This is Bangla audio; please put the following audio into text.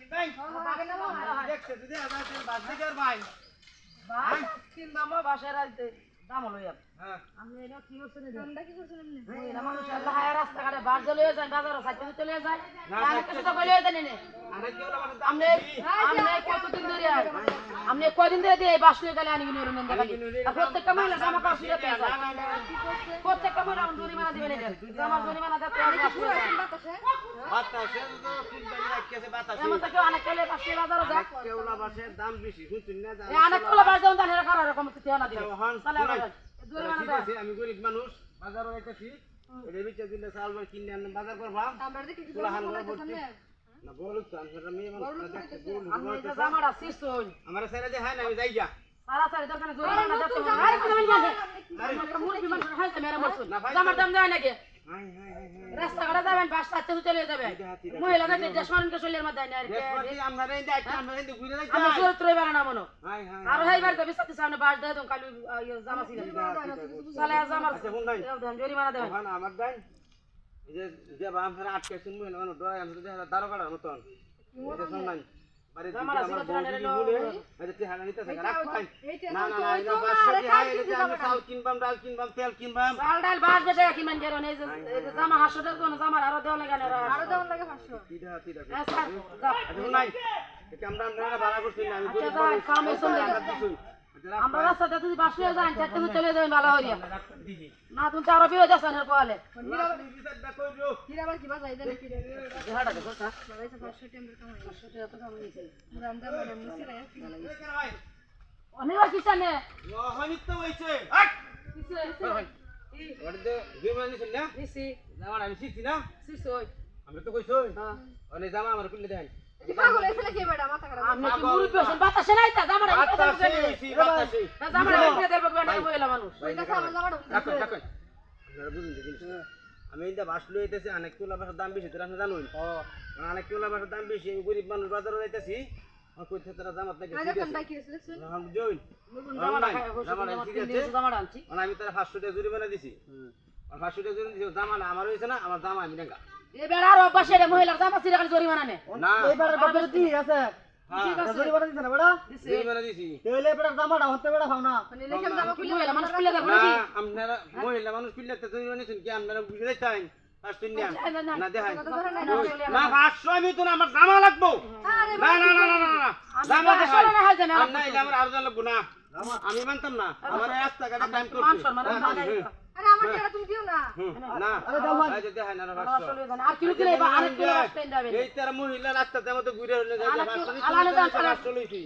ভাই দেখতে যদি আবার বাস দিকের ভাই ভাই তিন মামা বাসায় রাখতে দাম হলো ইয়ার হ্যাঁ আমি এটা কি করছেন আমরা কি করছেন এমনি? এটা মানুষ আল্লাহ হায় রাস্তা ঘাটে বার চলে যায় বাজারে সাইতে চলে যায় না, আমি সাইতে- কিছু কইলে যায় নে আরে কি হলো মানে আমনে আমনে কতদিন ধরে আমনে কয়দিন ধরে দিয়ে বাস লয়ে গেলে আনিবি নরুন দেন খালি আর প্রত্যেকটা মহিলা জামা কাপড় ছিঁড়ে পেয়ে যায় প্রত্যেকটা মহিলা জরিমানা দিবেন এটা জামার জরিমানা দিতে আমি বাস লয়ে যাই বাতাসে? বাতাসে তো চিন্তা করে রাখছে বাতাসে এমন তো কেউ অনেক কেলে বাস লয়ে বাজারে যায় কেওলা বাসের দাম বেশি শুনছেন না এই অনেক কোলা বাস দেন তাহলে কারো রকম কিছু না দিবে তাহলে জরিমানা দেয় আমি গরিব মানুষ বাজারে যাইতেছি এর ভিতরে দিলে চাল বাল কিনে আনলাম বাজার করবাম আমরা দেখি কি কোলাহান বলবো করে ভর্তি সামনে? না বলুক তো আমি সেটা মেয়ে মানুষ না দেখতে বলুক আমি এই যে জামাটা ছিঁড়ছুন আমার ছেলে যে হ্যাঁ না আমি যাই যা তাড়াতাড়ি দোকানে জরিমানা দিতে হবে আরে কোন জানে একটা মুরগি মানুষ হাইতে মেরে মরছুন জামার দাম দেয় নাকি হাই হাই হাই হাই রাস্তা ঘাটে যাবেন বাস সাথে চলে যাবেন মহিলাদের দেশমানকে চলে মার দেয় না আর কি দেখি আমরা রেই দেখ আমরা রেই ঘুরে যাই আমরা চরিত্রই বাড়া না মনো হাই হাই আর হাইবার দেবে সাথে সামনে বাস দেয় তো কালি জামা ছিঁড়ে সালে জামার আচ্ছা কোন নাই জরিমানা দেবেন ওখানে আমার দাই এই যে যে বাম ফেরা আটকে শুনবো না মানে ডয় আমরা যে দারো কাটার মতন এই যে শুন নাই বাড়ি দিকে আমার বউ বলে এই যে টিহানা নিতে থাকে রাখ ভাই না না না এটা বাসে কি হাই এই যে আমি চাল কিনবাম ডাল কিনবাম তেল কিনবাম চাল ডাল বাস বেচে কি মান গেরো এই যে জামা হাসতে কোন জামার আরো দেওয়া লাগে না আরো দেওয়ার লাগে 500 তিরা তিরা আচ্ছা যা শুন নাই এই আমরা আমরা ভাড়া করছি না আমি আচ্ছা যাই কামে চলে আমরা রাস্তাতে যদি বাস লয়ে যান চারটে চলে যাবেন ভালো হরিয়া না তুমি তো আরো বিয়ে যাচ্ছেন এর পরে কিরা আবার কি বাজাই দেন কি রে? হাটা দেখো তা বাজাইছে 500 টেম্বার কামাই। সেটা তো কাম নিছে আমরা আমরা মানে মুছিরা কি লাগে? অনেক কিসানে দিছি সিসই আমি তো কইছই অনেক জামা আমার খুলে দেন কি পাগল এসে কি বেটা মাথা খারাপ? আপনি কি মুরুব পেছেন বাতাসে নাই তা জামাটা বাতাসে বাতাসে জামাটা কিনে দেব না বইলা মানুষ ওই কাছে আমার জামাটা রাখুন রাখুন আপনারা বুঝুন যে জিনিস আমি এটা বাস লইতেছি অনেক তোলা বাসার দাম বেশি তোরা আপনি জানুন অনেক তোলা বাসার দাম বেশি আমি গরিব মানুষ বাজারে যাইতেছি আমার কইতে তারা জামাত নাকি আজ ঠিক কোন আছে বাকি আছে দেখছেন? আমি জইন জামাটা খায় জামাটা ঠিক আছে জামাটা আনছি আমি তারা 500 টাকা জরিমানা দিছি আর 500 টাকা জরিমানা দিছি জামা না আমার হইছে না আমার জামা আমি নেগা এই বেড়ার অভ্যাসে রে মহিলার জামা ছিঁড়ে খালি জরিমানা নে না এইবার বাপের কি আছে ঠিক আছে জরিমানা দিছ না বেটা জরিমানা দিছি তাহলে বেটা জামাটা হতে বেটা খাও না মানে লেখাম জামা খুলে মহিলা মানুষ খুলে দেব না নাকি আপনারা মহিলা মানুষ পিল্লে তো জরিমানা নিছেন কি আপনারা বুঝে যাইতেন আর শুনিয়া না দেখাই না 500 আমি তো না আমার জামা লাগবো না না না না না জামা দেখাই না হয় জানা না এটা আমার আরো লাগবো না আমি মানতাম না আমার রাস্তা ঘাটে টাইম করছি মান সম্মান আরে আমার টাকা তুমি দিও না। না এই যে দেখাই না 500 আর কিলো কিলো আরেক কিলো স্ট্যান্ড যাবে এই তারা মহিলা রাস্তাতে মতো ঘুরে হলে যায় 500 আলাদা দাম 500 লইছি